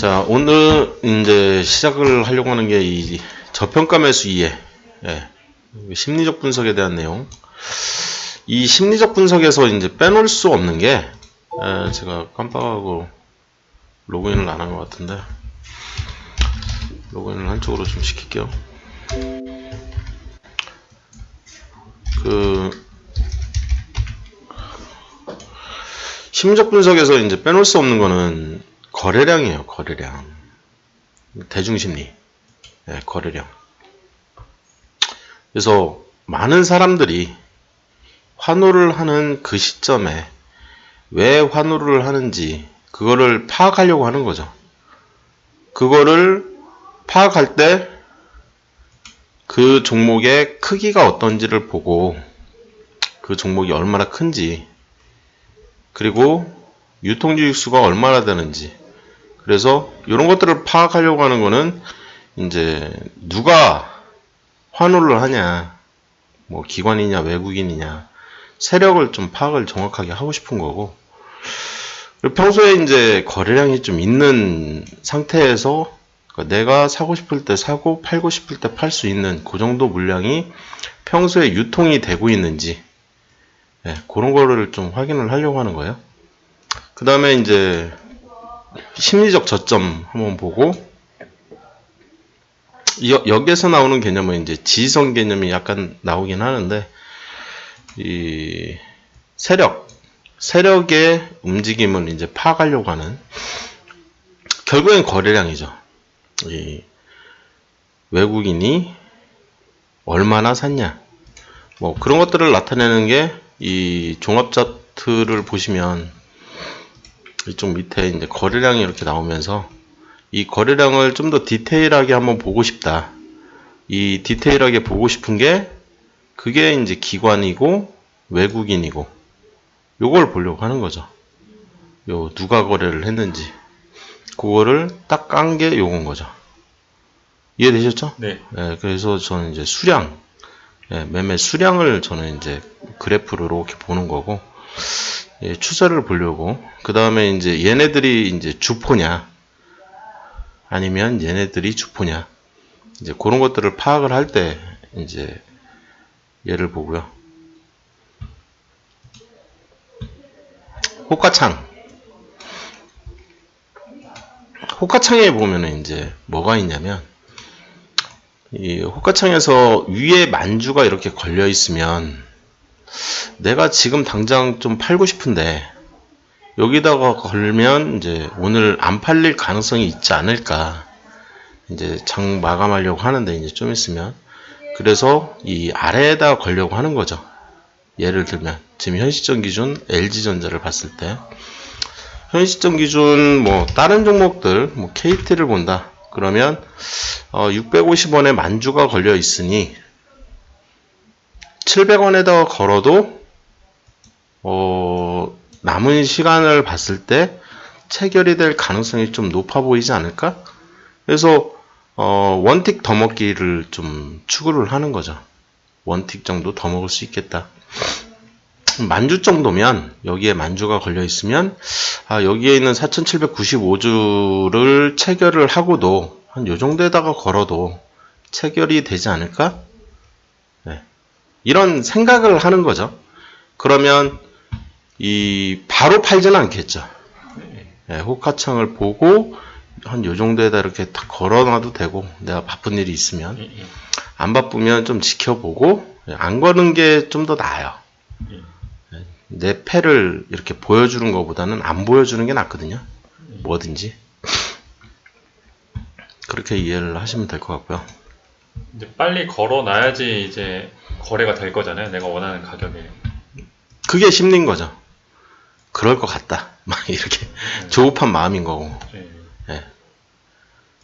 자, 오늘 이제 시작을 하려고 하는 게 이 저평가 매수 이해, 심리적 분석에 대한 내용. 이 심리적 분석에서 이제 빼놓을 수 없는 게, 제가 깜빡하고 로그인을 안 한 것 같은데, 로그인을 한쪽으로 좀 시킬게요. 심리적 분석에서 이제 빼놓을 수 없는 거는 거래량이에요, 거래량. 대중심리. 거래량. 그래서 많은 사람들이 환호를 하는 그 시점에 왜 환호를 하는지 그거를 파악하려고 하는 거죠. 그거를 파악할 때 그 종목의 크기가 어떤지를 보고 그 종목이 얼마나 큰지 그리고 유통주익수가 얼마나 되는지 그래서 이런 것들을 파악하려고 하는 거는 이제 누가 환호를 하냐 뭐 기관이냐 외국인이냐 세력을 좀 파악을 정확하게 하고 싶은 거고 평소에 이제 거래량이 좀 있는 상태에서 내가 사고 싶을 때 사고 팔고 싶을 때 팔 수 있는 그 정도 물량이 평소에 유통이 되고 있는지 그런 거를 좀 확인을 하려고 하는 거예요. 그 다음에 이제 심리적 저점 한번 보고 여기에서 나오는 개념은 이제 지지선 개념이 약간 나오긴 하는데 이 세력의 움직임을 이제 파악하려고 하는 결국엔 거래량이죠. 이 외국인이 얼마나 샀냐 뭐 그런 것들을 나타내는 게 이 종합 차트를 보시면 이쪽 밑에 이제 거래량이 이렇게 나오면서 이 거래량을 좀 더 디테일하게 한번 보고 싶다. 이 디테일하게 보고 싶은 게 그게 이제 기관이고 외국인이고 요걸 보려고 하는 거죠. 요 누가 거래를 했는지 그거를 딱 깐 게 요건 거죠. 이해되셨죠? 네. 그래서 저는 이제 수량, 매매 수량을 저는 이제 그래프로 이렇게 보는 거고, 추세를 보려고. 그 다음에 이제 얘네들이 이제 주포냐, 아니면 얘네들이 주포냐, 이제 그런 것들을 파악을 할 때 이제 얘를 보고요. 호가창에 보면은 이제 뭐가 있냐면 이 호가창에서 위에 만주가 이렇게 걸려 있으면 내가 지금 당장 좀 팔고 싶은데 여기다가 걸면 이제 오늘 안 팔릴 가능성이 있지 않을까 이제 장 마감하려고 하는데 이제 좀 있으면 그래서 이 아래에다 걸려고 하는 거죠. 예를 들면 지금 현 시점 기준 LG전자를 봤을 때 현 시점 기준 뭐 다른 종목들 뭐 KT를 본다 그러면 650원에 만주가 걸려 있으니 700원에다가 걸어도 남은 시간을 봤을 때 체결이 될 가능성이 좀 높아 보이지 않을까? 그래서 원틱 더 먹기를 좀 추구를 하는 거죠. 원틱 정도 더 먹을 수 있겠다. 만주 정도면 여기에 만주가 걸려 있으면 여기에 있는 4795주를 체결을 하고도 한 요 정도에다가 걸어도 체결이 되지 않을까? 이런 생각을 하는 거죠. 그러면 바로 팔지는 않겠죠. 호가창을 보고 한 요 정도에다 이렇게 딱 걸어놔도 되고 내가 바쁜 일이 있으면 안 바쁘면 좀 지켜보고 안 거는 게 좀 더 나아요. 내 패를 이렇게 보여주는 것보다는 안 보여주는 게 낫거든요. 뭐든지. 그렇게 이해를 하시면 될 것 같고요. 이제 빨리 걸어놔야지 이제 거래가 될 거잖아요. 내가 원하는 가격에. 그게 심리인 거죠. 그럴 것 같다. 막 이렇게 조급한 마음인 거고.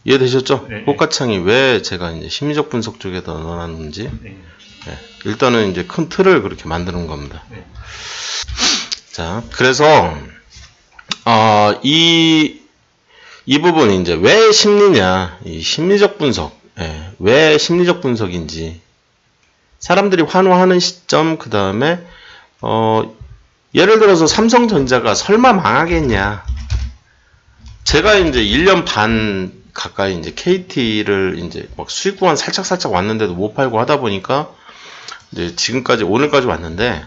이해되셨죠? 호가창이 왜 제가 이제 심리적 분석 쪽에다 넣어놨는지. 일단은 이제 큰 틀을 그렇게 만드는 겁니다. 자, 그래서 이 부분이 이제 왜 심리냐, 이 심리적 분석, 왜 심리적 분석인지, 사람들이 환호하는 시점, 그 다음에 예를 들어서 삼성전자가 설마 망하겠냐, 제가 이제 1년 반 가까이 이제 KT를 이제 막 수익 구간 살짝 왔는데도 못 팔고 하다 보니까 이제 지금까지 오늘까지 왔는데,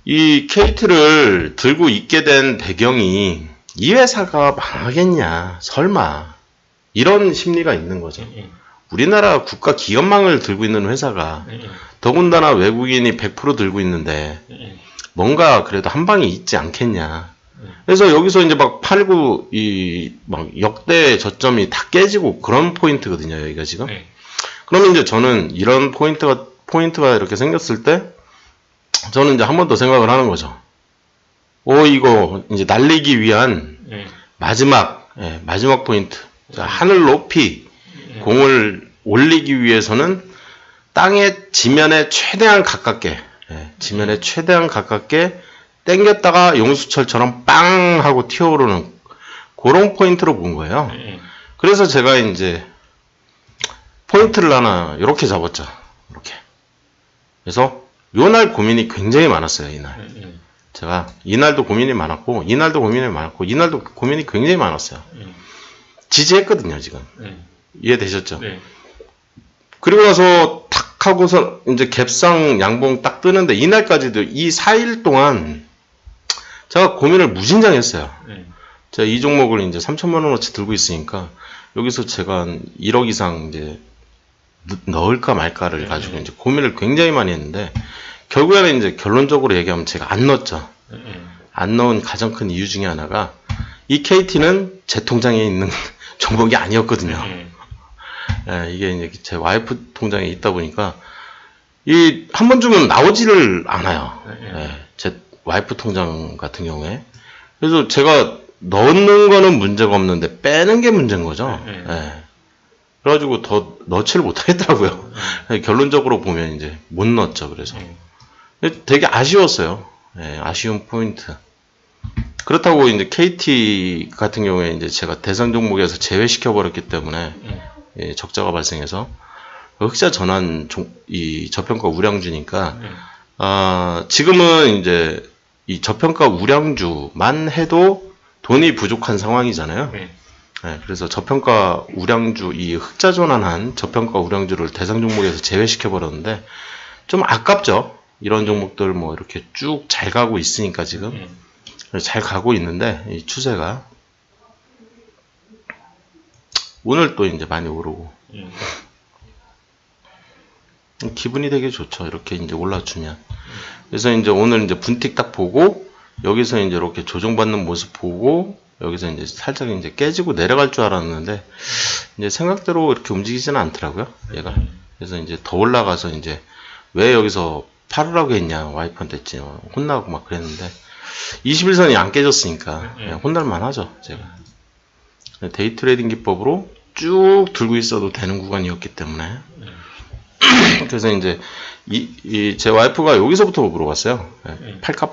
이 KT를 들고 있게 된 배경이 이 회사가 망하겠냐 설마 이런 심리가 있는 거죠. 우리나라 국가 기업망을 들고 있는 회사가 더군다나 외국인이 100% 들고 있는데 뭔가 그래도 한 방이 있지 않겠냐. 그래서 여기서 이제 막 팔고 이 막 역대 저점이 다 깨지고 그런 포인트거든요, 여기가 지금. 그러면 이제 저는 이런 포인트가 이렇게 생겼을 때 저는 이제 한 번 더 생각을 하는 거죠. 이거 이제 날리기 위한 마지막 포인트. 자, 하늘 높이 공을 올리기 위해서는 땅의 지면에 최대한 가깝게 당겼다가 용수철처럼 빵 하고 튀어오르는 그런 포인트로 본 거예요. 그래서 제가 이제 포인트를 하나 이렇게 잡았죠. 이렇게. 그래서 요날 고민이 굉장히 많았어요. 이날. 제가 이날도 고민이 많았고 이날도 고민이 굉장히 많았어요. 지지했거든요, 지금. 이해되셨죠? 네. 그리고 나서 탁 하고서 이제 갭상 양봉 딱 뜨는데 이날까지도 이 4일 동안 제가 고민을 무진장했어요. 제가 이 종목을 이제 3천만 원어치 들고 있으니까 여기서 제가 한 1억 이상 이제 넣을까 말까를 가지고 이제 고민을 굉장히 많이 했는데 결국에는 이제 결론적으로 얘기하면 제가 안 넣었죠. 안 넣은 가장 큰 이유 중에 하나가 이 KT는 제 통장에 있는 종목이 아니었거든요. 이게 이제 제 와이프 통장에 있다 보니까 이 한 번 주면 나오지를 않아요. 제 와이프 통장 같은 경우에. 그래서 제가 넣는 거는 문제가 없는데 빼는 게 문제인 거죠. 그래가지고 더 넣지를 못하겠더라고요. 결론적으로 보면 이제 못 넣었죠. 그래서 되게 아쉬웠어요. 아쉬운 포인트. 그렇다고 이제 KT 같은 경우에 이제 제가 대상 종목에서 제외시켜 버렸기 때문에 적자가 발생해서 흑자 전환 이 저평가 우량주니까 지금은 이제 이 저평가 우량주만 해도 돈이 부족한 상황이잖아요. 그래서 저평가 우량주 이 흑자 전환한 저평가 우량주를 대상 종목에서 제외시켜 버렸는데 좀 아깝죠. 이런 종목들 뭐 이렇게 쭉 잘 가고 있으니까 지금 잘 가고 있는데 이 추세가 오늘 또 이제 많이 오르고 기분이 되게 좋죠. 이렇게 이제 올라주면. 그래서 이제 오늘 이제 분틱 딱 보고 여기서 이제 이렇게 조정받는 모습 보고 여기서 이제 살짝 이제 깨지고 내려갈 줄 알았는데 이제 생각대로 이렇게 움직이지는 않더라고요. 얘가. 그래서 이제 더 올라가서 이제 왜 여기서 팔으라고 했냐 와이프한테 했지 혼나고 막 그랬는데 21선이 안 깨졌으니까 혼날만 하죠. 제가 데이 트레이딩 기법으로 쭉 들고 있어도 되는 구간이었기 때문에 그래서 이제 제 와이프가 여기서부터 물어봤어요. 팔까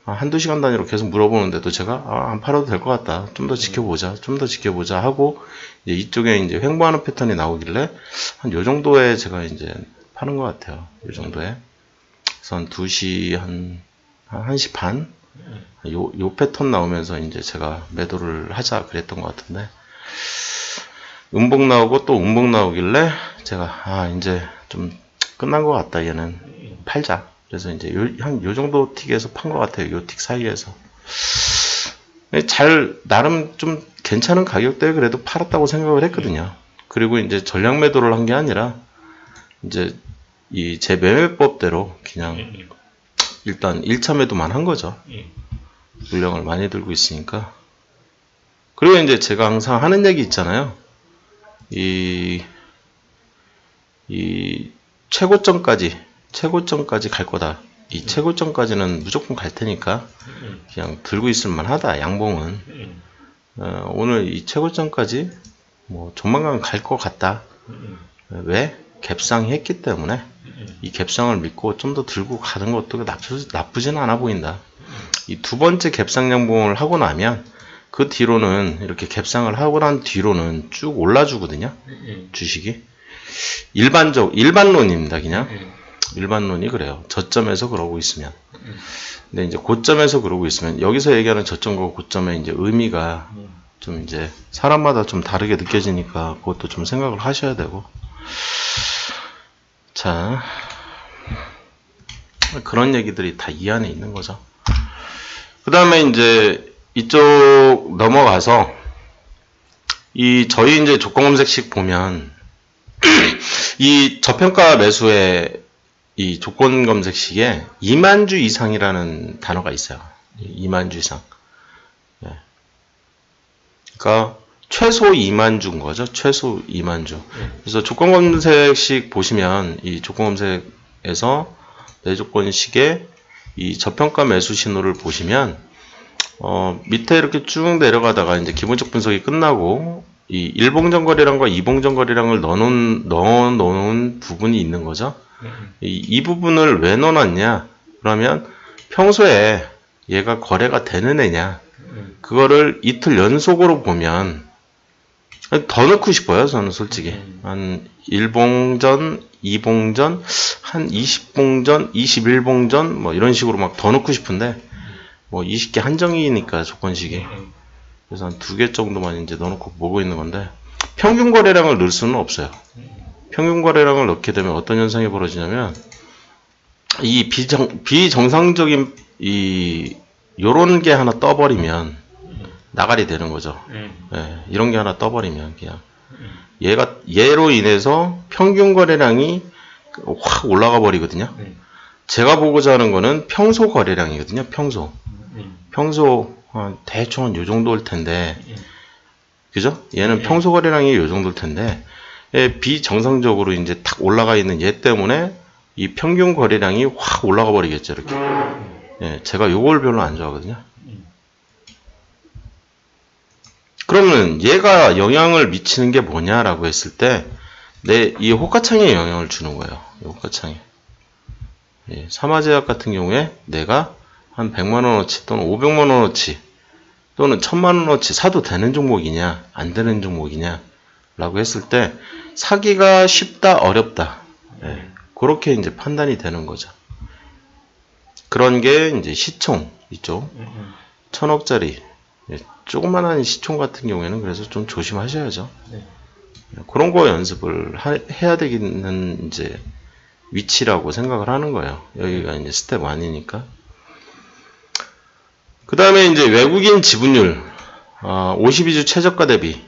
한두 시간 단위로 계속 물어보는데도 제가 안 팔아도 될 것 같다. 좀 더 지켜보자 하고 이제 이쪽에 이제 횡보하는 패턴이 나오길래 한 요 정도에 제가 이제 파는 것 같아요. 요 정도에. 그래서 한 2시 한 1시 반? 요 패턴 나오면서 이제 제가 매도를 하자 그랬던 것 같은데 음봉 나오고 또 음봉 나오길래 제가 이제 좀 끝난 것 같다 얘는 팔자. 그래서 이제 한 요 정도 틱에서 판 것 같아요. 요 틱 사이에서 잘 나름 좀 괜찮은 가격대에 그래도 팔았다고 생각을 했거든요. 그리고 이제 전략 매도를 한 게 아니라 이제 제 매매법대로 그냥 일단 1차 매도만 한 거죠. 물량을 많이 들고 있으니까. 그리고 이제 제가 항상 하는 얘기 있잖아요. 이 최고점까지 갈 거다. 이 최고점까지는 무조건 갈 테니까 그냥 들고 있을 만하다. 양봉은 오늘 이 최고점까지 뭐 조만간 갈 것 같다. 왜? 갭상이 했기 때문에 이 갭상을 믿고 좀 더 들고 가는 것도 나쁘지는 않아 보인다. 이 두 번째 갭상 양봉을 하고 나면 그 뒤로는 이렇게 갭상을 하고 난 뒤로는 쭉 올라주거든요. 주식이 일반론입니다. 그냥 일반론이 그래요. 저점에서 그러고 있으면. 근데 이제 고점에서 그러고 있으면 여기서 얘기하는 저점과 고점의 이제 의미가 좀 이제 사람마다 좀 다르게 느껴지니까 그것도 좀 생각을 하셔야 되고. 자, 그런 얘기들이 다 이 안에 있는 거죠. 그 다음에 이제 이쪽 넘어가서 저희 이제 조건 검색식 보면 이 저평가 매수의 이 조건 검색식에 2만주 이상이라는 단어가 있어요. 2만주 이상. 네. 그러니까 최소 2만주인 거죠. 최소 2만주. 그래서 조건 검색식 보시면 이 조건 검색에서 내조건식의 이 저평가 매수 신호를 보시면 밑에 이렇게 쭉 내려가다가 이제 기본적 분석이 끝나고 이 일봉전 거래량과 이봉전 거래량을 넣어놓은 부분이 있는 거죠. 이 부분을 왜 넣어놨냐? 그러면 평소에 얘가 거래가 되는 애냐? 그거를 이틀 연속으로 보면 더 넣고 싶어요. 저는 솔직히 한 1봉전, 2봉전, 한 20봉전, 21봉전 뭐 이런 식으로 막 더 넣고 싶은데 뭐 20개 한정이니까 조건식이. 그래서 한 2개 정도만 이제 넣어놓고 보고 있는 건데 평균 거래량을 넣을 수는 없어요. 평균 거래량을 넣게 되면 어떤 현상이 벌어지냐면 이 비정상적인 요런 게 하나 떠버리면 나가리 되는 거죠. 예, 이런 게 하나 떠버리면 그냥 얘로 인해서 평균 거래량이 확 올라가 버리거든요. 제가 보고자 하는 거는 평소 거래량이거든요. 평소 대충 한 요 정도일 텐데, 그죠? 얘는 평소 거래량이 요 정도일 텐데, 비정상적으로 이제 탁 올라가 있는 얘 때문에 이 평균 거래량이 확 올라가 버리겠죠, 이렇게. 예, 제가 요걸 별로 안 좋아하거든요. 그러면 얘가 영향을 미치는 게 뭐냐라고 했을 때, 이 호가창에 영향을 주는 거예요. 이 호가창에. 예, 삼화제약 같은 경우에 내가 한 100만원어치 또는 500만원어치 또는 1000만원어치 사도 되는 종목이냐 안 되는 종목이냐 라고 했을 때 사기가 쉽다 어렵다 예, 그렇게 이제 판단이 되는 거죠. 그런 게 이제 시총 이쪽 1000억짜리 예, 조그만한 시총 같은 경우에는 그래서 좀 조심하셔야죠. 그런 거 연습을 해야 되는 이제 위치라고 생각을 하는 거예요. 여기가 이제 스텝 1이니까. 그 다음에 이제 외국인 지분율 52주 최저가 대비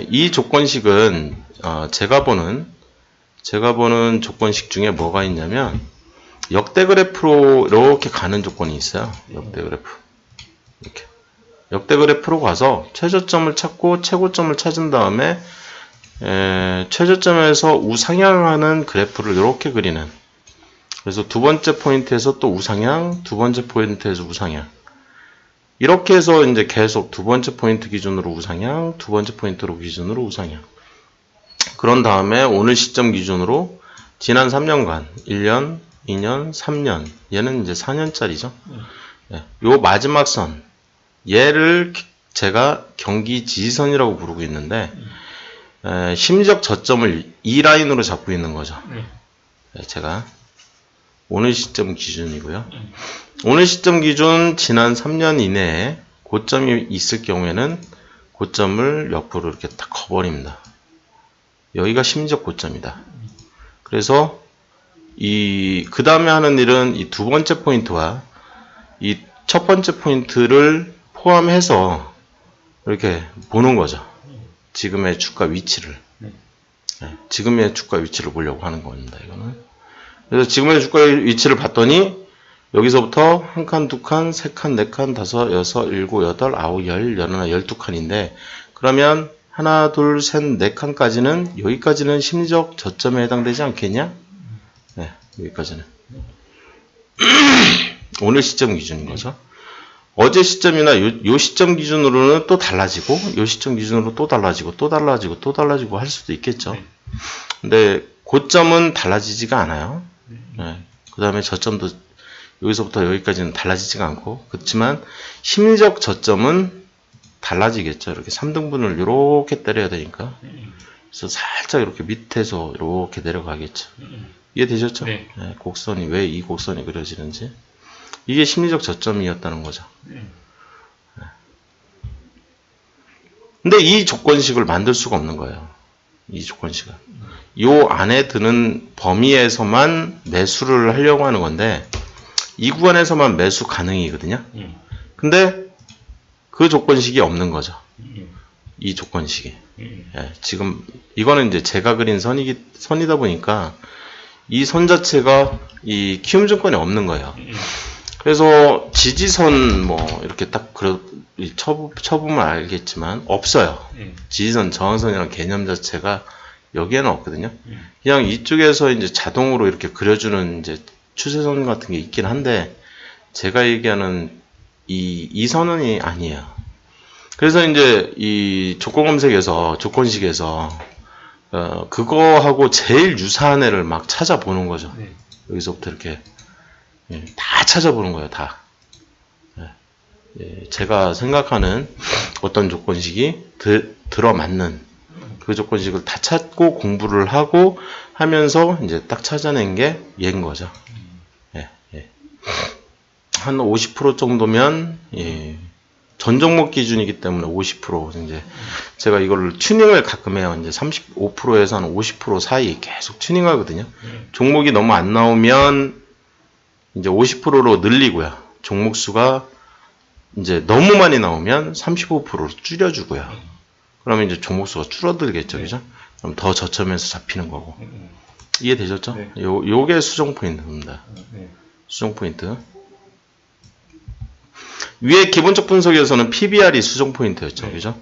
이 조건식은 제가 보는 조건식 중에 뭐가 있냐면 역대 그래프로 이렇게 가는 조건이 있어요. 역대 그래프 이렇게 역대 그래프로 가서 최저점을 찾고 최고점을 찾은 다음에 최저점에서 우상향하는 그래프를 이렇게 그리는. 그래서 두 번째 포인트에서 또 우상향, 두 번째 포인트에서 우상향. 이렇게 해서 이제 계속 두 번째 포인트 기준으로 우상향, 두 번째 포인트로 기준으로 우상향. 그런 다음에 오늘 시점 기준으로 지난 3년간, 1년, 2년, 3년, 얘는 이제 4년짜리죠. 요 마지막 선, 얘를 제가 경기 지지선이라고 부르고 있는데, 심리적 저점을 이 라인으로 잡고 있는 거죠. 제가 오늘 시점 기준이고요. 오늘 시점 기준 지난 3년 이내에 고점이 있을 경우에는 고점을 옆으로 이렇게 딱 거버립니다. 여기가 심리적 고점이다. 그래서 그 다음에 하는 일은 이 두 번째 포인트와 이 첫 번째 포인트를 포함해서 이렇게 보는 거죠. 지금의 주가 위치를. 지금의 주가 위치를 보려고 하는 겁니다. 이거는. 그래서 지금의 주가 위치를 봤더니 여기서부터 한 칸, 두 칸, 세 칸, 네 칸, 다섯, 여섯, 일곱, 여덟, 아홉, 열, 열하나, 12칸인데 그러면 하나, 둘, 셋, 네 칸까지는 여기까지는 심리적 저점에 해당되지 않겠냐? 네, 여기까지는. 오늘 시점 기준인 거죠. 어제 시점이나 요 시점 기준으로는 또 달라지고 요 시점 기준으로 또 달라지고 또 달라지고 또 달라지고 할 수도 있겠죠. 근데 고점은 달라지지가 않아요. 네. 그 다음에 저점도 여기서부터 여기까지는 달라지지가 않고 그렇지만 심리적 저점은 달라지겠죠. 이렇게 3등분을 이렇게 때려야 되니까. 그래서 살짝 이렇게 밑에서 이렇게 내려가겠죠. 이해되셨죠? 네. 네, 곡선이 왜 이 곡선이 그려지는지. 이게 심리적 저점이었다는 거죠. 네. 근데 이 조건식을 만들 수가 없는 거예요. 이 조건식을. 요 안에 드는 범위에서만 매수를 하려고 하는 건데 이 구간에서만 매수 가능이거든요. 근데 그 조건식이 없는 거죠. 이 조건식이. 예, 지금 이거는 이제 제가 그린 선이다 보니까 이 선 자체가 이 키움증권에 없는 거예요. 그래서 지지선 뭐 이렇게 딱 쳐보면 알겠지만 없어요. 지지선, 저항선이라는 개념 자체가 여기에는 없거든요. 그냥 이쪽에서 이제 자동으로 이렇게 그려주는 이제 추세선 같은 게 있긴 한데 제가 얘기하는 이 선은 아니에요. 그래서 이제 이 조건 검색에서 조건식에서 그거하고 제일 유사한 애를 막 찾아보는 거죠. 여기서부터 이렇게 다 찾아보는 거예요. 다. 제가 생각하는 어떤 조건식이 들어맞는 그 조건식을 다 찾고 공부를 하고 하면서 이제 딱 찾아낸 게 얘인 거죠. 한 50% 정도면 전 종목 기준이기 때문에 50% 이제 제가 이걸 튜닝을 가끔 해요. 이제 35%에서 한 50% 사이 계속 튜닝하거든요. 종목이 너무 안 나오면 이제 50%로 늘리고요. 종목 수가 이제 너무 많이 나오면 35%로 줄여주고요. 그러면 이제 종목 수가 줄어들겠죠, 그죠? 그럼 더 저점에서 잡히는 거고. 이해되셨죠? 네. 요게 수정 포인트입니다. 수정 포인트. 위에 기본적 분석에서는 PBR이 수정 포인트였죠, 그죠?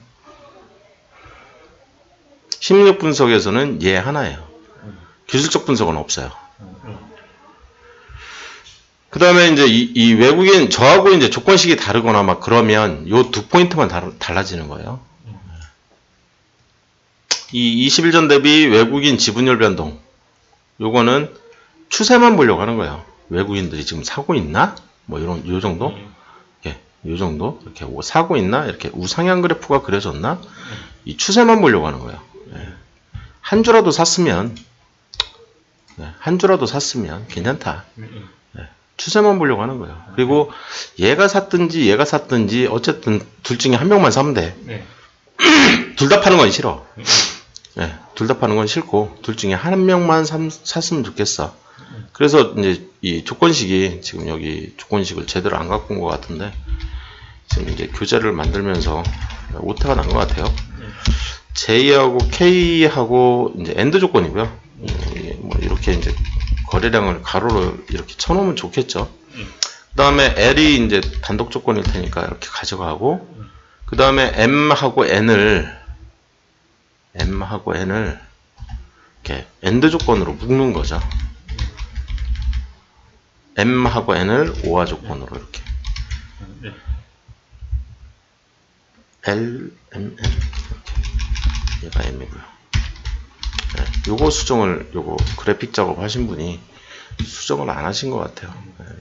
심리적 분석에서는 얘 하나예요. 기술적 분석은 없어요. 그 다음에 이제 이 외국인, 저하고 이제 조건식이 다르거나 막 그러면 요 두 포인트만 달라지는 거예요. 이 21전 대비 외국인 지분율 변동. 요거는 추세만 보려고 하는 거예요. 외국인들이 지금 사고 있나? 뭐 요 정도? 요 정도? 이렇게 사고 있나? 이렇게 우상향 그래프가 그려졌나? 이 추세만 보려고 하는 거예요. 한 주라도 샀으면, 괜찮다. 추세만 보려고 하는 거예요. 그리고 얘가 샀든지 어쨌든 둘 중에 한 명만 사면 돼. 둘 다 파는 건 싫어. 둘 다 파는 건 싫고 둘 중에 한 명만 샀으면 좋겠어. 그래서 이제 이 조건식이 지금 여기 조건식을 제대로 안 갖고 온 것 같은데 지금 이제 교재를 만들면서 오타가 난 것 같아요. J하고 K하고 이제 엔드 조건이고요. 뭐 이렇게 이제 거래량을 가로로 이렇게 쳐놓으면 좋겠죠. 그 다음에 L이 이제 단독 조건일 테니까 이렇게 가져가고, 그 다음에 M하고 N을 이렇게 엔드 조건으로 묶는 거죠. M하고 N을 오화 조건으로 이렇게. L, M, N. 이렇게. 얘가 M이고요. 요거 수정을, 요거 그래픽 작업 하신 분이 수정을 안 하신 것 같아요.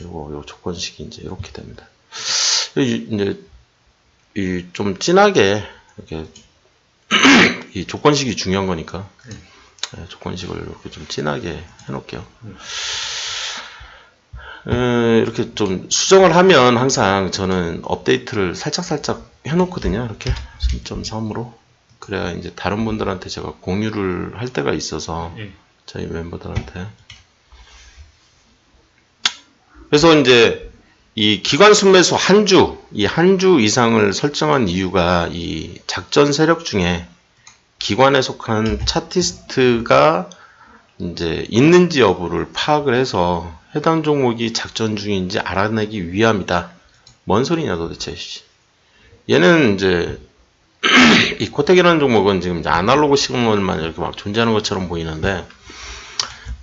요 조건식이 이제 이렇게 됩니다. 이제 좀 진하게 이렇게 이 조건식이 중요한 거니까 조건식을 이렇게 좀 진하게 해놓을게요. 이렇게 좀 수정을 하면 항상 저는 업데이트를 살짝 해놓거든요. 이렇게 3.3으로. 그래야 이제 다른 분들한테 제가 공유를 할 때가 있어서 저희 멤버들한테. 그래서 이제 이 기관 순매수 한 주 이상을 설정한 이유가 이 작전 세력 중에 기관에 속한 차티스트가 이제 있는지 여부를 파악을 해서 해당 종목이 작전 중인지 알아내기 위함이다. 뭔 소리냐 도대체. 얘는 이제 이 코텍이라는 종목은 지금 이제 아날로그 시그널만 이렇게 막 존재하는 것처럼 보이는데,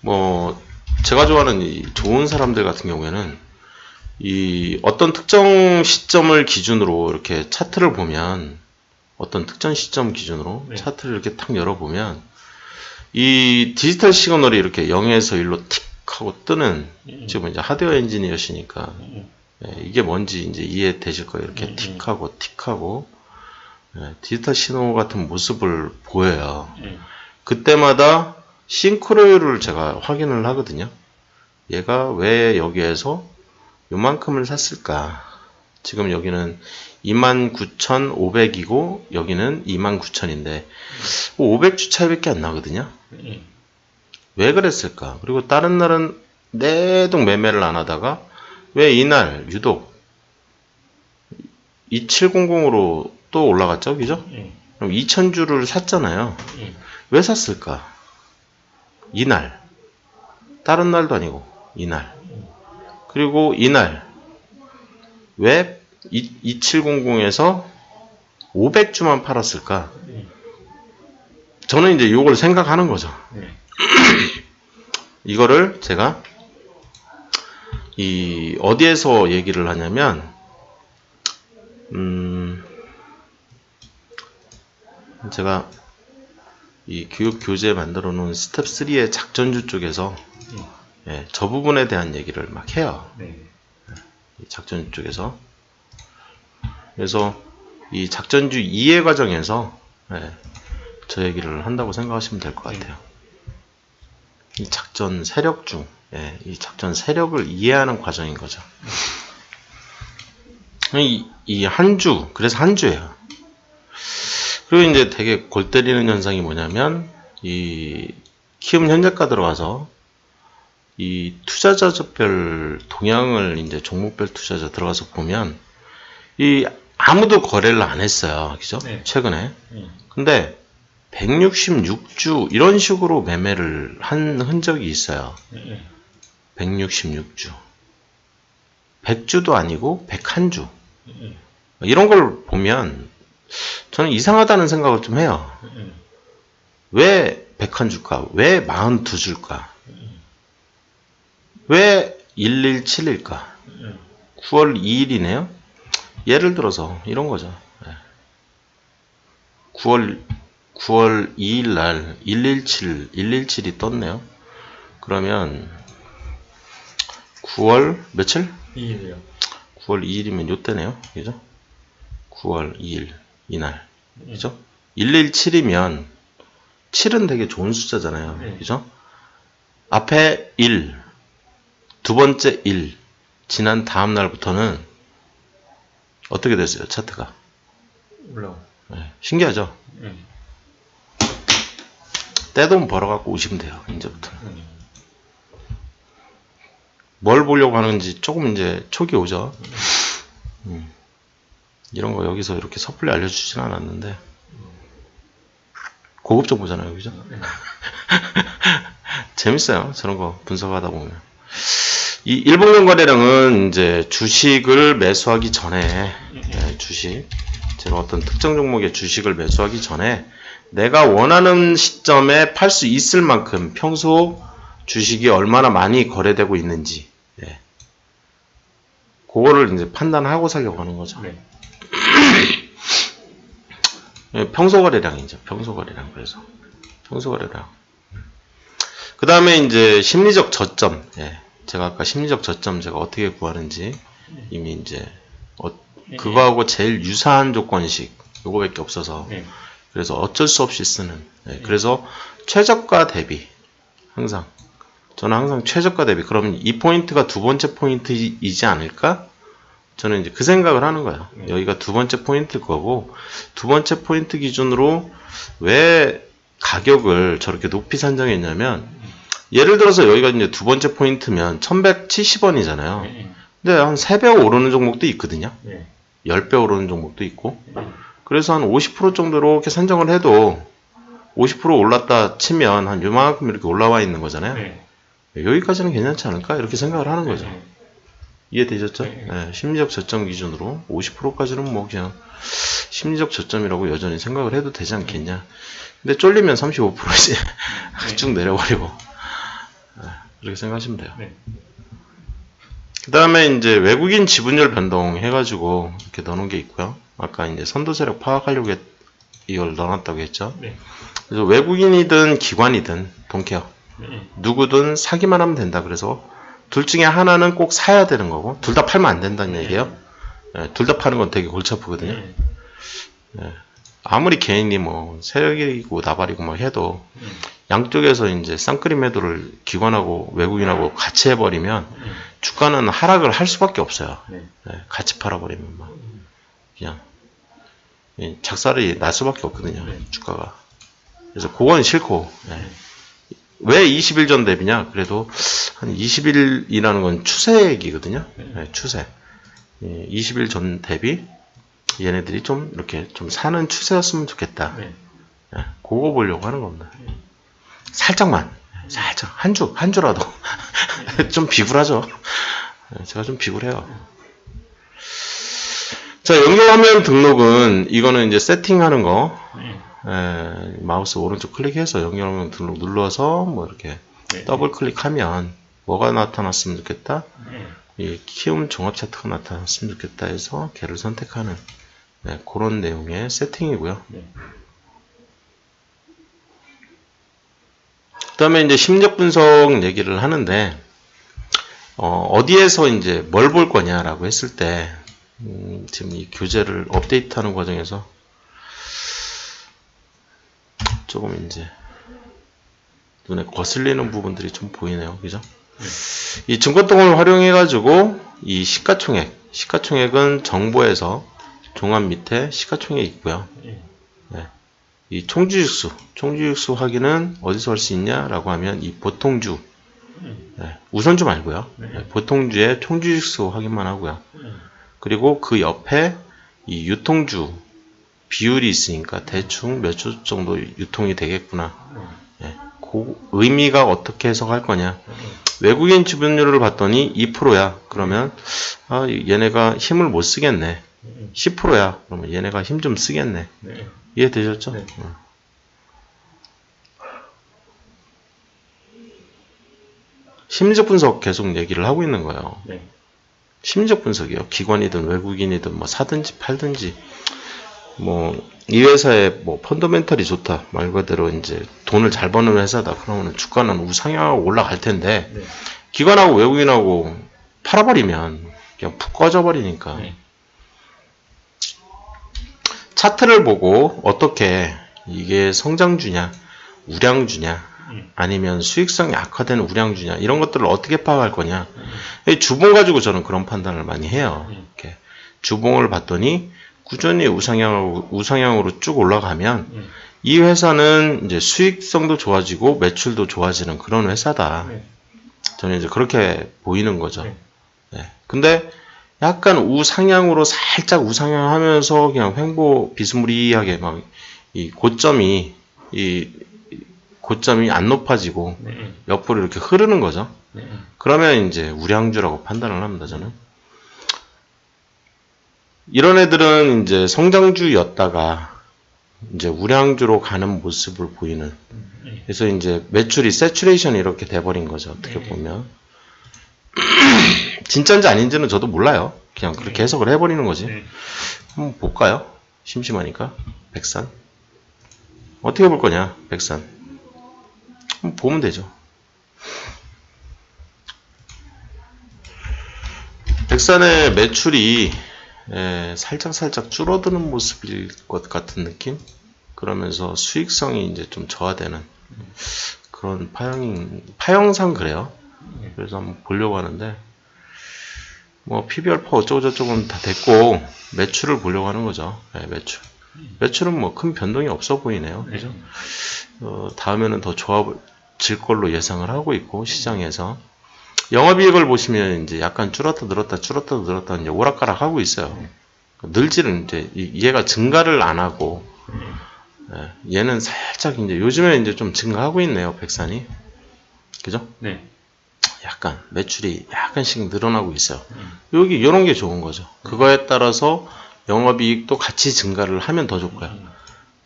뭐 제가 좋아하는 이 좋은 사람들 같은 경우에는 이 어떤 특정 시점을 기준으로 이렇게 차트를 보면, 어떤 특정 시점 기준으로 차트를 이렇게 탁 열어보면 이 디지털 시그널이 이렇게 0에서 1로 틱 하고 뜨는, 지금 이제 하드웨어 엔지니어시니까 이게 뭔지 이제 이해되실 거예요. 이렇게 틱하고 디지털 신호 같은 모습을 보여요. 그때마다 싱크로율을 제가 확인을 하거든요. 얘가 왜 여기에서 요만큼을 샀을까? 지금 여기는 29,500이고 여기는 29,000인데 500주 차이밖에 안 나거든요. 왜 그랬을까? 그리고 다른 날은 내동 매매를 안 하다가 왜 이날 유독 2700으로 또 올라갔죠? 그죠? 그럼 2000주를 샀잖아요. 왜 샀을까? 이날. 다른 날도 아니고 이날. 그리고 이날 왜 2700에서 500주만 팔았을까? 저는 이제 이걸 생각하는 거죠. 이거를 제가 어디에서 얘기를 하냐면 제가 이 교육 교재 만들어 놓은 스텝 3의 작전주 쪽에서 저 부분에 대한 얘기를 막 해요. 이 작전주 쪽에서. 그래서 이 작전주 이해 과정에서 저 얘기를 한다고 생각하시면 될 것 같아요. 이 작전 세력 중, 이 작전 세력을 이해하는 과정인 거죠. 이 한 주, 그래서 한 주예요. 그리고 이제 되게 골 때리는 현상이 뭐냐면, 이 키움 현재가 들어가서 이 투자자별 동향을 이제 종목별 투자자 들어가서 보면, 이 아무도 거래를 안 했어요. 그죠? 최근에. 근데 166주 이런 식으로 매매를 한 흔적이 있어요. 166주. 100주도 아니고 101주. 이런 걸 보면 저는 이상하다는 생각을 좀 해요. 왜 101주일까? 왜 42주일까? 왜 117일까? 9월 2일이네요. 예를 들어서 이런 거죠. 9월 2일 날 117이 떴네요. 그러면 9월 며칠? 2일이요. 9월 2일이면 요때네요. 그죠? 9월 2일 이날. 그죠? 117이면 7은 되게 좋은 숫자잖아요. 그죠? 앞에 1, 두 번째 1 지난 다음 날부터는 어떻게 됐어요? 차트가. 올라와. 신기하죠? 떼돈 벌어갖고 오시면 돼요. 이제부터. 뭘 보려고 하는지 조금 이제 촉이 오죠. 이런 거 여기서 이렇게 섣불리 알려주진 않았는데 고급적 보잖아요. 그죠? 재밌어요. 저런 거 분석하다 보면. 이 일봉형 거래량은 이제 주식을 매수하기 전에 주식 제가 어떤 특정 종목의 주식을 매수하기 전에 내가 원하는 시점에 팔 수 있을 만큼 평소 주식이 얼마나 많이 거래되고 있는지 그거를 이제 판단하고 살려고 하는 거죠. 평소 거래량이죠. 평소 거래량. 그래서 평소 거래량. 그 다음에 이제 심리적 저점. 제가 아까 심리적 저점 제가 어떻게 구하는지 이미 이제 그거하고 제일 유사한 조건식 요거밖에 없어서 그래서 어쩔 수 없이 쓰는. 그래서 최저가 대비 항상 저는 항상 최저가 대비 그러면 이 포인트가 두 번째 포인트이지 않을까? 저는 이제 그 생각을 하는 거예요. 여기가 두 번째 포인트일 거고 두 번째 포인트 기준으로 왜 가격을 저렇게 높이 산정했냐면 예를 들어서 여기가 이제 두 번째 포인트면 1170원이잖아요. 근데 한 3배 오르는 종목도 있거든요. 10배 오르는 종목도 있고 그래서 한 50% 정도로 이렇게 산정을 해도 50% 올랐다 치면 한 요만큼 이렇게 올라와 있는 거잖아요. 여기까지는 괜찮지 않을까? 이렇게 생각을 하는 거죠. 이해되셨죠? 심리적 저점 기준으로 50%까지는 뭐 그냥 심리적 저점이라고 여전히 생각을 해도 되지 않겠냐. 근데 쫄리면 35%씩 쭉 내려버리고 그렇게 생각하시면 돼요. 그 다음에 이제 외국인 지분율 변동 해가지고 이렇게 넣어놓은 게 있고요. 아까 이제 선도 세력 파악하려고 이걸 넣어놨다고 했죠. 그래서 외국인이든 기관이든 돈케어 누구든 사기만 하면 된다. 그래서 둘 중에 하나는 꼭 사야 되는 거고 둘 다 팔면 안 된다는 얘기예요. 둘 다 파는 건 되게 골치 아프거든요. 아무리 개인이 뭐 세력이고 나발이고 뭐 해도 양쪽에서 이제 쌍끌이 매도를 기관하고 외국인하고 같이 해버리면 주가는 하락을 할 수밖에 없어요. 네. 예, 같이 팔아버리면 막 그냥 작살이 날 수밖에 없거든요. 네. 주가가. 그래서 그건 싫고. 예. 왜 20일 전 대비냐? 그래도 한 20일이라는 건 추세기거든요. 예, 추세. 20일 전 대비 얘네들이 좀 이렇게 좀 사는 추세였으면 좋겠다. 네. 예, 그거 보려고 하는 겁니다. 살짝만, 살짝 한 주라도 좀 비굴하죠. 예, 제가 좀 비굴해요. 자, 연결화면 등록은 이거는 이제 세팅하는 거. 마우스 오른쪽 클릭해서 연결화면 등록 눌러서 뭐 이렇게 더블 클릭하면 뭐가 나타났으면 좋겠다. 이 키움 종합 차트가 나타났으면 좋겠다 해서 걔를 선택하는 그런 내용의 세팅이고요. 그 다음에 이제 심리적 분석 얘기를 하는데, 어디에서 이제 뭘 볼 거냐라고 했을 때, 지금 이 교재를 업데이트하는 과정에서 조금 이제 눈에 거슬리는 부분들이 좀 보이네요. 그죠? 이 증권통을 활용해가지고 이 시가총액은 정보에서 종합 밑에 시가총액이 있고요. 네. 이 총주익수 확인은 어디서 할 수 있냐라고 하면 이 보통주, 네. 우선주 말고요. 네. 보통주의 총주익수 확인만 하고요. 그리고 그 옆에 이 유통주 비율이 있으니까 대충 몇 주 정도 유통이 되겠구나. 예, 그 의미가 어떻게 해석할 거냐. 외국인 지분율을 봤더니 2%야. 그러면 얘네가 힘을 못 쓰겠네. 10%야. 그러면 얘네가 힘 좀 쓰겠네. 이해되셨죠? 네. 심리적 분석 계속 얘기를 하고 있는 거예요. 네. 심리적 분석이요. 기관이든 외국인이든 뭐 사든지 팔든지 뭐 이 회사의 뭐 펀더멘털이 좋다 말 그대로 이제 돈을 잘 버는 회사다. 그러면 주가는 우상향하고 올라갈 텐데 네. 기관하고 외국인하고 팔아버리면 그냥 푹 꺼져버리니까 네. 차트를 보고 어떻게 이게 성장주냐 우량주냐 아니면 수익성이 악화된 우량주냐 이런 것들을 어떻게 파악할 거냐. 주봉 가지고 저는 그런 판단을 많이 해요. 이렇게 주봉을 봤더니 꾸준히 우상향으로 쭉 올라가면 이 회사는 이제 수익성도 좋아지고 매출도 좋아지는 그런 회사다. 저는 이제 그렇게 보이는 거죠. 네. 근데 약간 우상향으로 살짝 우상향하면서 그냥 횡보 비스무리하게 막 이 고점이 안 높아지고 옆으로 이렇게 흐르는 거죠. 그러면 이제 우량주라고 판단을 합니다. 저는. 이런 애들은 이제 성장주였다가 이제 우량주로 가는 모습을 보이는. 그래서 이제 매출이 세츄레이션이 이렇게 돼버린 거죠. 어떻게 보면. 진짜인지 아닌지는 저도 몰라요. 그냥 그렇게 해석을 해버리는 거지. 한번 볼까요? 심심하니까. 백산. 어떻게 볼 거냐, 백산. 한번 보면 되죠. 백산의 매출이 살짝 줄어드는 모습일 것 같은 느낌? 그러면서 수익성이 이제 좀 저하되는 그런 파형상 그래요. 그래서 한번 보려고 하는데, 뭐, PBR4 어쩌고저쩌고는 다 됐고, 매출을 보려고 하는 거죠. 네, 매출은 뭐 큰 변동이 없어 보이네요. 그죠? 다음에는 더 좋아질 걸로 예상을 하고 있고, 시장에서. 영업이익을 보시면 이제 약간 줄었다 늘었다 이제 오락가락 하고 있어요. 늘지는 이제 얘가 증가를 안 하고 얘는 살짝 이제 요즘에 이제 좀 증가하고 있네요. 백산이. 그죠? 네. 약간 매출이 약간씩 늘어나고 있어요. 여기 이런 게 좋은 거죠. 그거에 따라서 영업이익도 같이 증가를 하면 더 좋고요.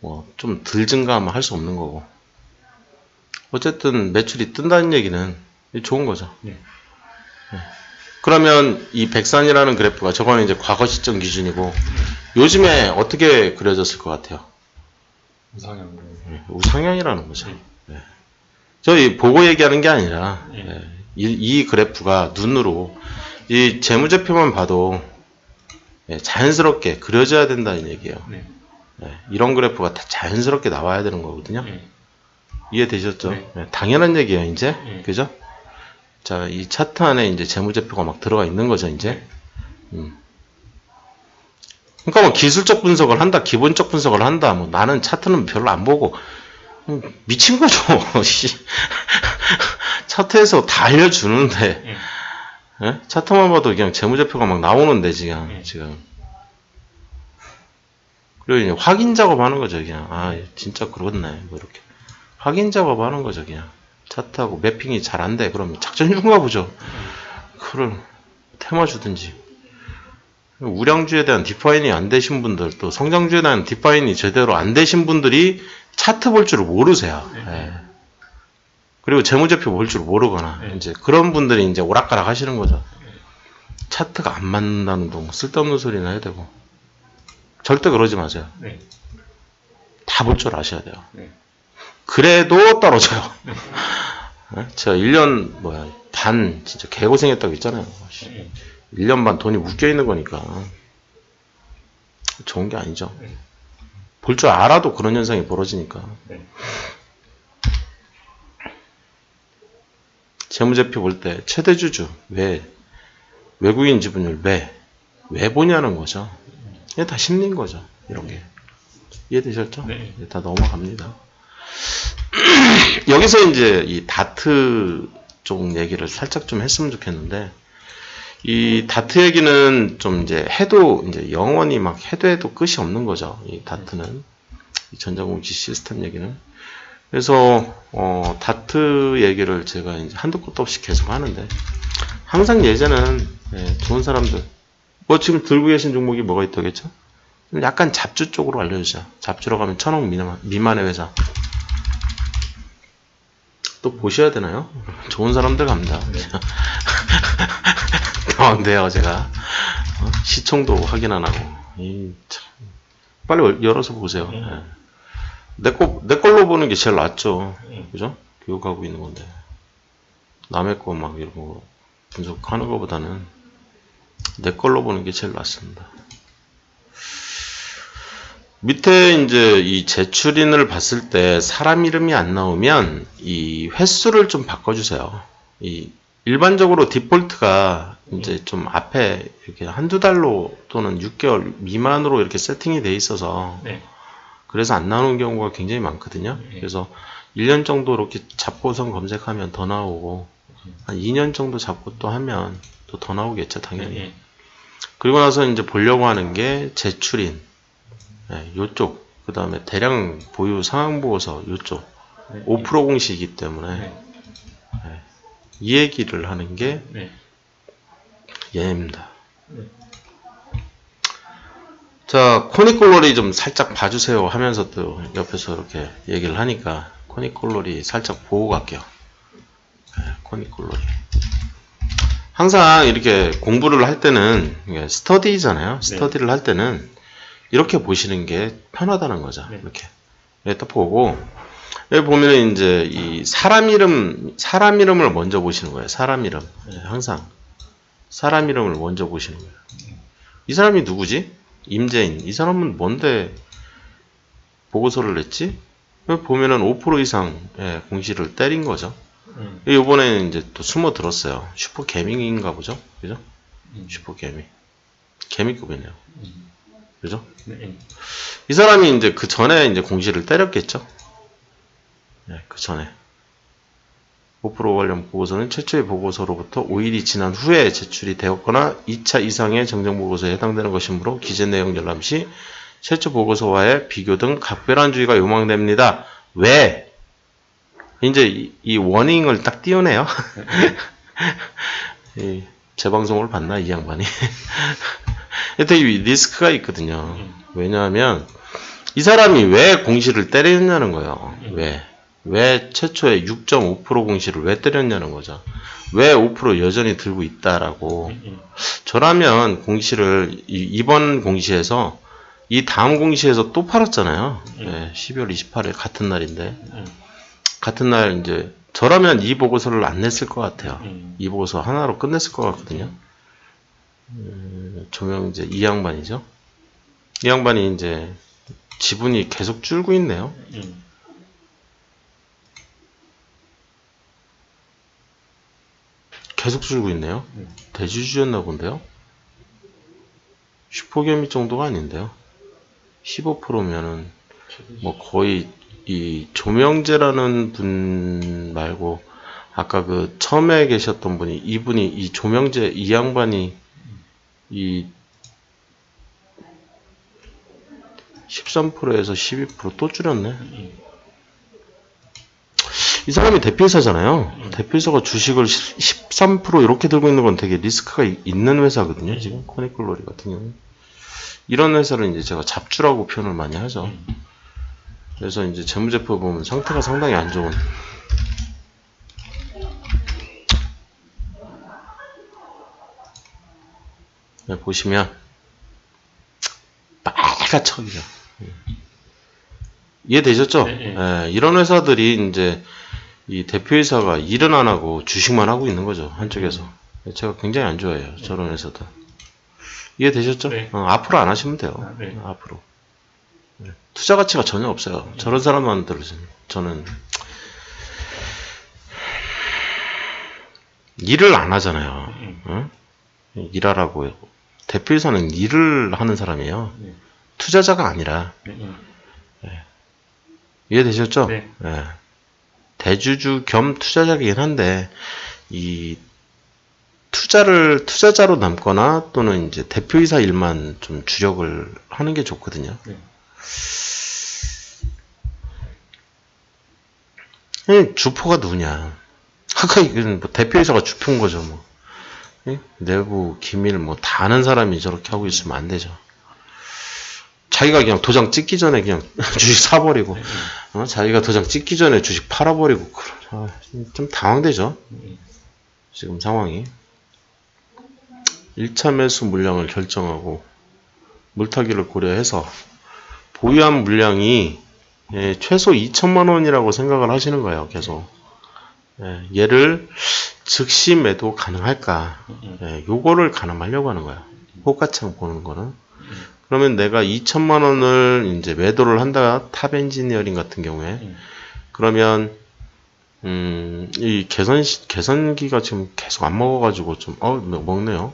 뭐 좀 덜 증가하면 할 수 없는 거고. 어쨌든 매출이 뜬다는 얘기는 좋은 거죠. 네. 그러면 이 백산이라는 그래프가 저거는 이제 과거 시점 기준이고 요즘에 어떻게 그려졌을 것 같아요? 우상향. 우상향이라는 거죠. 네. 저희 보고 얘기하는 게 아니라 이 그래프가 눈으로 이 재무제표만 봐도 자연스럽게 그려져야 된다는 얘기예요. 이런 그래프가 다 자연스럽게 나와야 되는 거거든요. 이해되셨죠? 네. 네, 당연한 얘기예요, 이제. 네. 그죠? 자, 이 차트 안에 이제 재무제표가 막 들어가 있는 거죠, 이제. 그러니까 뭐 기술적 분석을 한다, 기본적 분석을 한다, 뭐 나는 차트는 별로 안 보고, 미친 거죠. 차트에서 다 알려주는데, 예? 차트만 봐도 그냥 재무제표가 막 나오는데, 지금. 그리고 이제 확인 작업하는 거죠, 그냥. 아, 진짜 그렇네. 뭐 이렇게. 확인 작업하는 거죠, 그냥. 차트하고 매핑이 잘 안 돼. 그러면 작전 중가 보죠. 그걸 테마 주든지. 우량주에 대한 디파인이 안 되신 분들, 또 성장주에 대한 디파인이 제대로 안 되신 분들이 차트 볼 줄을 모르세요. 예. 그리고 재무제표 볼 줄 모르거나, 이제 그런 분들이 이제 오락가락 하시는 거죠. 차트가 안 맞는다는 동 쓸데없는 소리나 해야 되고. 절대 그러지 마세요. 다 볼 줄 아셔야 돼요. 그래도 떨어져요. 제가 1년 반 진짜 개고생했다고 했잖아요. 1년 반 돈이 묶여 있는 거니까 좋은 게 아니죠. 볼 줄 알아도 그런 현상이 벌어지니까. 재무제표 볼 때 최대주주 왜, 외국인 지분율 왜 보냐는 거죠. 이게 다 심리인 거죠. 이런 게. 이해되셨죠? 네. 이제 다 넘어갑니다. 여기서 이제 이 다트 쪽 얘기를 살짝 좀 했으면 좋겠는데, 이 다트 얘기는 좀 이제 해도 이제 영원히 막 해도 끝이 없는 거죠. 이 다트는. 이 전자공시 시스템 얘기는. 그래서, 다트 얘기를 제가 이제 한도 끝도 없이 계속 하는데, 항상 예전은, 좋은 사람들, 뭐 지금 들고 계신 종목이 뭐가 있다겠죠? 약간 잡주 쪽으로 알려주죠. 잡주로 가면 1,000억 미만의 회사. 또 보셔야 되나요? 좋은 사람들 갑니다. 당황돼요, 제가. 시청도 확인 안 하고. 빨리 열어서 보세요. 내 걸로 보는 게 제일 낫죠. 그죠? 교육하고 있는 건데. 남의 거 막 이런 거 분석하는 것보다는 내 걸로 보는 게 제일 낫습니다. 밑에 이제 이 제출인을 봤을 때 사람 이름이 안 나오면 이 횟수를 좀 바꿔주세요. 이 일반적으로 디폴트가 이제 좀 앞에 이렇게 한두 달로 또는 6개월 미만으로 이렇게 세팅이 돼 있어서 그래서 안 나오는 경우가 굉장히 많거든요. 그래서 1년 정도 이렇게 잡고선 검색하면 더 나오고 한 2년 정도 잡고 또 하면 또 더 나오겠죠, 당연히. 그리고 나서 이제 보려고 하는 게 제출인. 요쪽, 그 다음에 대량 보유 상황보고서 요쪽 5% 공시이기 때문에 이 얘기를 하는 게 얘입니다. 자, 코닉콜로리 좀 살짝 봐주세요 하면서 또 옆에서 이렇게 얘기를 하니까 코닉콜로리 살짝 보고 갈게요. 코닉콜로리 항상 이렇게 공부를 할 때는 스터디잖아요. 스터디를 할 때는 이렇게 보시는 게 편하다는 거죠. 이렇게 딱 보고 여기 보면은 이제 이 사람 이름을 먼저 보시는 거예요. 사람 이름 항상 사람 이름을 먼저 보시는 거예요. 이 사람이 누구지? 임재인. 이 사람은 뭔데 보고서를 냈지? 여기 보면은 5% 이상 공시를 때린 거죠. 이번에는 이제 또 숨어 들었어요. 슈퍼개미인가 보죠, 그죠? 슈퍼개미, 개미급이네요. 그죠? 이 사람이 이제 그 전에 이제 공시를 때렸겠죠? 그 전에. 5% 관련 보고서는 최초의 보고서로부터 5일이 지난 후에 제출이 되었거나 2차 이상의 정정보고서에 해당되는 것이므로 기재 내용 열람 시 최초 보고서와의 비교 등 각별한 주의가 요망됩니다. 왜? 이제 이 워닝을 딱 띄우네요. 제 방송을 봤나, 이 양반이? 되게 리스크가 있거든요. 왜냐하면 이 사람이 왜 공시를 때렸냐는 거예요. 왜 최초에 6.5% 공시를 왜 때렸냐는 거죠. 왜 5% 여전히 들고 있다라고. 저라면 공시를 이번 공시에서 이 다음 공시에서 또 팔았잖아요. 12월 28일 같은 날인데 같은 날 이제 저라면 이 보고서를 안 냈을 것 같아요. 이 보고서 하나로 끝냈을 것 같거든요. 조명 이제 이 양반이죠. 이 양반이 이제 지분이 계속 줄고 있네요. 계속 줄고 있네요. 대주주였나 본데요. 슈퍼개미 정도가 아닌데요. 15%면은 뭐 거의 이 조명재라는 분 말고 아까 그 처음에 계셨던 분이 이분이 이 조명재 이 양반이 이 13%에서 12% 또 줄였네. 이 사람이 대표이사잖아요. 대표이사가 주식을 13% 이렇게 들고 있는 건 되게 리스크가 있는 회사거든요. 지금 코닉글로리 같은 경우 이런 회사를 이제 제가 잡주라고 표현을 많이 하죠. 그래서 이제 재무제표 보면 상태가 상당히 안 좋은. 네, 보시면 빨갛척이죠. 이해되셨죠? 네, 이런 회사들이 이제 이 대표이사가 일은 안 하고 주식만 하고 있는 거죠. 한쪽에서. 제가 굉장히 안 좋아해요. 저런 회사들. 이해되셨죠? 네. 앞으로 안 하시면 돼요. 네. 앞으로. 투자 가치가 전혀 없어요. 저런 사람한테 저는 일을 안 하잖아요. 응? 일하라고요. 대표이사는 일을 하는 사람이에요. 투자자가 아니라. 이해되셨죠? 네. 대주주 겸 투자자이긴 한데 이 투자자로 남거나 또는 이제 대표이사 일만 좀 주력을 하는 게 좋거든요. 주포가 누구냐? 아까 이건 뭐 대표이사가 주포인 거죠, 뭐. 내부 기밀 뭐 다 아는 사람이 저렇게 하고 있으면 안 되죠. 자기가 그냥 도장 찍기 전에 그냥 주식 사버리고, 자기가 도장 찍기 전에 주식 팔아버리고, 좀 당황되죠. 지금 상황이. 1차 매수 물량을 결정하고, 물타기를 고려해서, 보유한 물량이 최소 2천만 원이라고 생각을 하시는 거예요, 계속. 얘를 즉시 매도 가능할까? 요거를 가늠하려고 하는 거야. 호가창 보는 거는. 그러면 내가 2천만 원을 이제 매도를 한다. 탑 엔지니어링 같은 경우에. 그러면, 이 계산기가 지금 계속 안 먹어가지고 좀, 먹네요.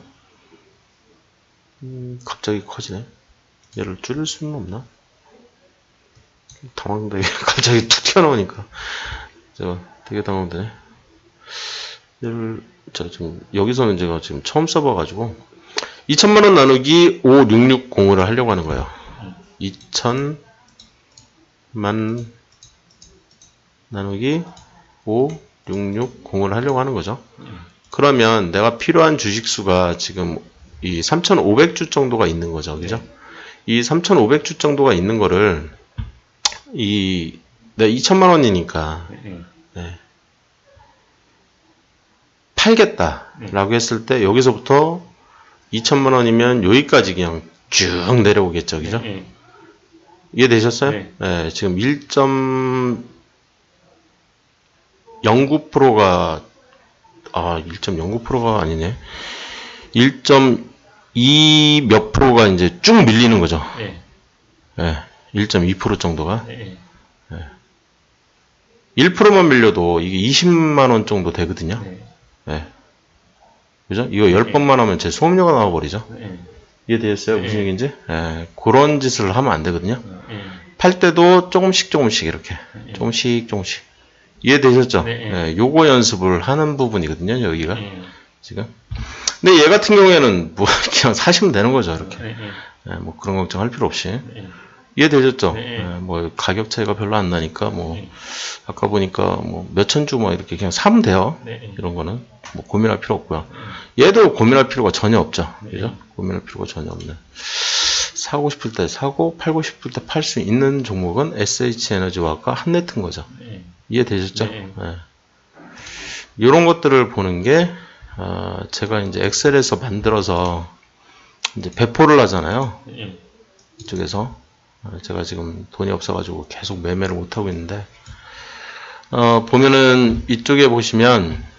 갑자기 커지네. 얘를 줄일 수는 없나? 당황되게 갑자기 툭 튀어나오니까. 되게 당황되네. 얘를, 지금, 여기서는 제가 지금 처음 써봐가지고, 2천만원 나누기 5660을 하려고 하는 거예요. 2천만 나누기 5660을 하려고 하는 거죠. 그러면 내가 필요한 주식수가 지금 이 3,500주 정도가 있는 거죠. 그죠? 이 3,500주 정도가 있는 거를, 내가 2천만원이니까, 팔겠다라고 했을 때, 여기서부터 2천만 원이면 여기까지 그냥 쭉 내려오겠죠. 그죠? 이해되셨어요? 네. 지금 1.09%가 1.09%가 아니네. 1.2 몇 프로가 이제 쭉 밀리는 거죠. 1.2% 정도가. 1%만 밀려도 이게 20만 원 정도 되거든요. 그죠? 이거 10번만 하면 제 수업료가 나와버리죠. 이해되셨어요? 무슨 얘기인지? 그런 짓을 하면 안 되거든요. 팔 때도 조금씩 이렇게. 조금씩. 이해되셨죠? 요거 연습을 하는 부분이거든요, 여기가. 지금. 근데 얘 같은 경우에는 뭐, 그냥 사시면 되는 거죠, 이렇게. 뭐 그런 걱정할 필요 없이. 이해되셨죠? 뭐 가격 차이가 별로 안 나니까 뭐 아까 보니까 뭐 몇천 주 뭐 이렇게 그냥 사면 돼요. 이런 거는 뭐 고민할 필요 없고요. 얘도 고민할 필요가 전혀 없죠. 그죠? 고민할 필요가 전혀 없네. 사고 싶을 때 사고 팔고 싶을 때 팔 수 있는 종목은 SH에너지와가 한네트인 거죠. 이해되셨죠? 이런 것들을 보는 게 제가 이제 엑셀에서 만들어서 이제 배포를 하잖아요. 이쪽에서 제가 지금 돈이 없어가지고 계속 매매를 못하고 있는데, 보면은 이쪽에 보시면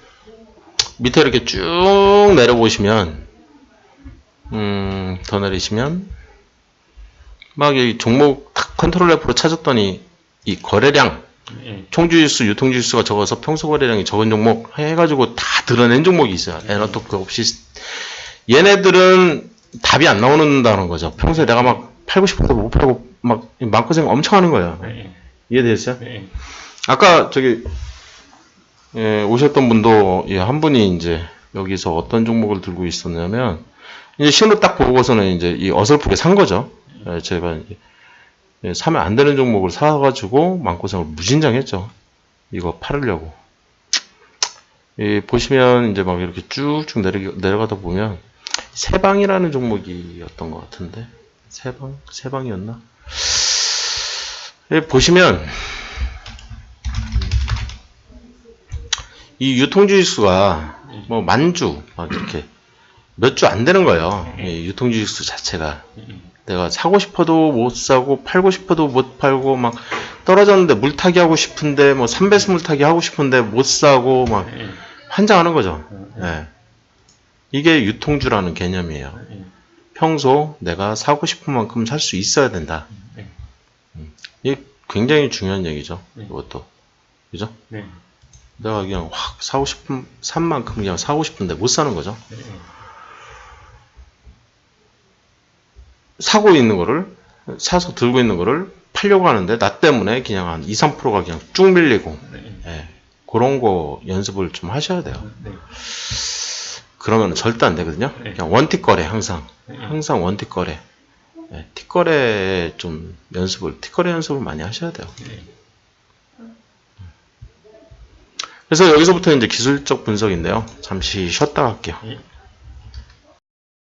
밑에 이렇게 쭉 내려보시면 더 내리시면 막 이 종목 탁 컨트롤 F로 찾았더니 이 거래량 예. 총주짓수, 유통주짓수가 적어서 평소 거래량이 적은 종목 해가지고 다 드러낸 종목이 있어요. 에너토크 없이. 얘네들은 답이 안 나오는다는 거죠. 평소에 내가 막 팔고 싶어도 못 팔고 막 마음고생 엄청 하는 거예요. 예. 이해되셨어요? 예. 아까 저기 오셨던 분도 한 분이 이제 여기서 어떤 종목을 들고 있었냐면 이제 신호 딱 보고서는 이제 이 어설프게 산 거죠. 제가 이제 사면 안 되는 종목을 사가지고 마음고생을 무진장 했죠. 이거 팔으려고. 보시면 이제 막 이렇게 쭉쭉 내려가다 보면 세방이라는 종목이었던 것 같은데 세방이었나? 보시면 이 유통주짓수가 뭐 만주 막 이렇게 몇 주 안 되는 거예요. 이 유통주짓수 자체가 내가 사고 싶어도 못 사고 팔고 싶어도 못 팔고 막 떨어졌는데 물타기 하고 싶은데 뭐 3배수 물타기 하고 싶은데 못 사고 막 환장하는 거죠. 네. 이게 유통주라는 개념이에요. 평소 내가 사고 싶은 만큼 살 수 있어야 된다. 이게 굉장히 중요한 얘기죠. 이것도. 그죠? 내가 그냥 확 사고 싶은, 산 만큼 그냥 사고 싶은데 못 사는 거죠. 사고 있는 거를, 사서 들고 있는 거를 팔려고 하는데, 나 때문에 그냥 한 2, 3%가 그냥 쭉 밀리고, 예, 그런 거 연습을 좀 하셔야 돼요. 그러면 절대 안 되거든요. 그냥 원틱 거래, 항상. 항상 원틱 거래. 예, 틱거래 좀 틱거래 연습을 많이 하셔야 돼요. 그래서 여기서부터 이제 기술적 분석인데요. 잠시 쉬었다 갈게요.